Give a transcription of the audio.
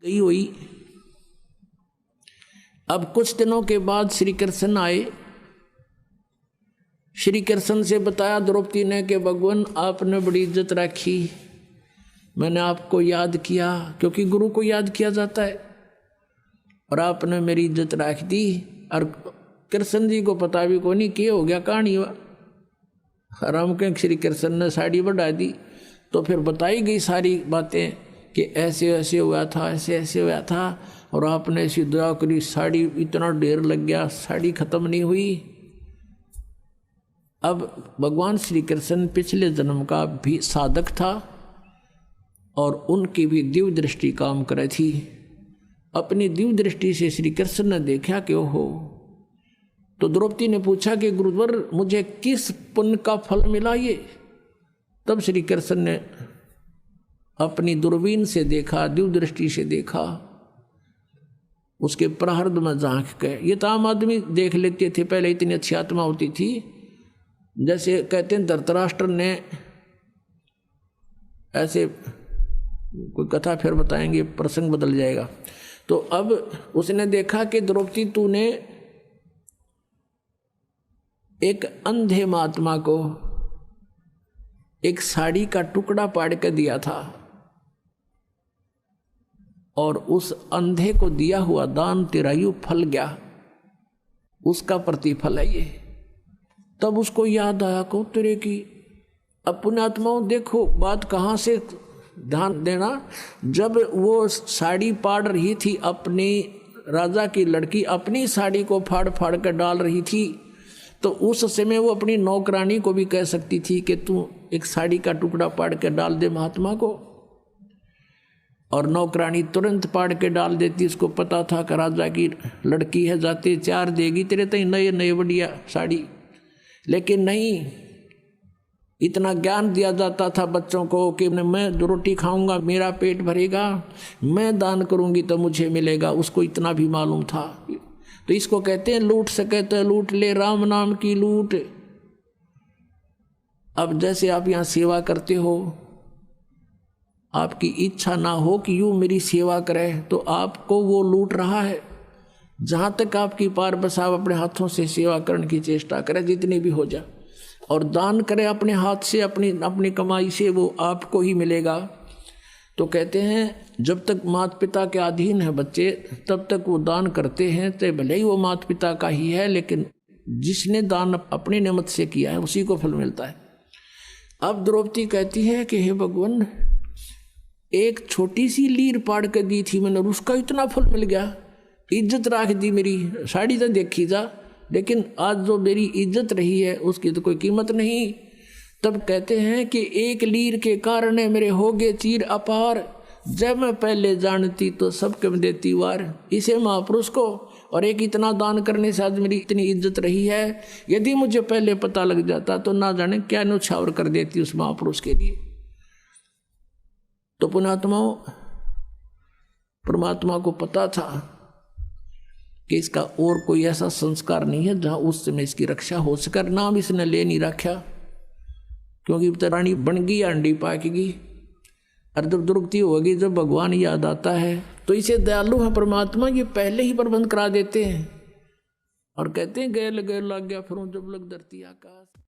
गई हुई। अब कुछ दिनों के बाद श्री कृष्ण आए। श्री कृष्ण से बताया द्रौपदी ने कि भगवान आपने बड़ी इज्जत रखी, मैंने आपको याद किया, क्योंकि गुरु को याद किया जाता है, और आपने मेरी इज्जत रख दी। और कृष्ण जी को पता भी को नहीं क्या हो गया, कहानी हुआ। राम के श्री कृष्ण ने साड़ी बढ़ा दी, तो फिर बताई गई सारी बातें कि ऐसे ऐसे हुआ था, ऐसे ऐसे हुआ था, और आपने ऐसी दुआ करी, साड़ी इतना ढेर लग गया, साड़ी खत्म नहीं हुई। अब भगवान श्री कृष्ण पिछले जन्म का भी साधक था और उनकी भी दिव्य दृष्टि काम करे थी। अपनी दिव्य दृष्टि से श्री कृष्ण ने देखा कि ओहो। तो द्रौपदी ने पूछा कि गुरुवर मुझे किस पुण्य का फल मिला ये। तब श्री कृष्ण ने अपनी दूरबीन से देखा, दिव्य दृष्टि से देखा, उसके प्रहृद में झांक के। ये तो आम आदमी देख लेते थे, पहले इतनी अच्छी आत्मा होती थी। जैसे कहते हैं धृतराष्ट्र ने ऐसे, कोई कथा फिर बताएंगे, प्रसंग बदल जाएगा। तो अब उसने देखा कि द्रौपदी तूने एक अंधे महात्मा को एक साड़ी का टुकड़ा पाड़ के दिया था, और उस अंधे को दिया हुआ दान तेरा यूं फल गया, उसका प्रतिफल है ये। तब उसको याद आया को तेरे की। अब पुण्यात्माओं देखो बात कहाँ से ध्यान देना। जब वो साड़ी पाड़ रही थी, अपनी राजा की लड़की अपनी साड़ी को फाड़ फाड़ कर डाल रही थी, तो उस समय वो अपनी नौकरानी को भी कह सकती थी कि तू एक साड़ी का टुकड़ा पाड़ के डाल दे महात्मा को, और नौकरानी तुरंत पाड़ के डाल देती। उसको पता था कि राजा की लड़की है, जाते चार देगी तेरे तई नए नए बढ़िया साड़ी। लेकिन नहीं, इतना ज्ञान दिया जाता था बच्चों को कि मैं रोटी खाऊंगा मेरा पेट भरेगा, मैं दान करूंगी तो मुझे मिलेगा। उसको इतना भी मालूम था। तो इसको कहते हैं लूट सके तो लूट ले, राम नाम की लूट। अब जैसे आप यहाँ सेवा करते हो, आपकी इच्छा ना हो कि यूं मेरी सेवा करे, तो आपको वो लूट रहा है। जहाँ तक आपकी पार बस आप अपने हाथों से सेवा करने की चेष्टा करें, जितनी भी हो जाए, और दान करें अपने हाथ से, अपनी कमाई से, वो आपको ही मिलेगा। तो कहते हैं जब तक माता पिता के अधीन है बच्चे, तब तक वो दान करते हैं, तो भले ही वो माता पिता का ही है, लेकिन जिसने दान अपनी नियमत से किया है उसी को फल मिलता है। अब द्रौपदी कहती है कि हे भगवान, एक छोटी सी लीर पाड़ के दी थी मैंने, उसका इतना फल मिल गया, इज्जत रख दी मेरी, साड़ी तो देखी जा, लेकिन आज जो मेरी इज्जत रही है उसकी तो कोई कीमत नहीं। तब कहते हैं कि एक लीर के कारण मेरे हो गए चीर अपार, जब मैं पहले जानती तो सबके में देती वार। इसे महापुरुष को और एक इतना दान करने से आज मेरी इतनी इज्जत रही है, यदि मुझे पहले पता लग जाता तो ना जाने क्या न्यौछावर कर देती उस महापुरुष के लिए। तो पुण्यात्माओं, परमात्मा को पता था कि इसका और कोई ऐसा संस्कार नहीं है जहां उस समय इसकी रक्षा हो सके। नाम इसने ले नहीं रखा, क्योंकि रानी बन गई, अंडी पाकेगी। और जब दुर्गति होगी, जब भगवान याद आता है, तो इसे दयालु है परमात्मा, ये पहले ही प्रबंध करा देते हैं और कहते हैं गैल गैल लग गया फिर जब लग धरती आकाश।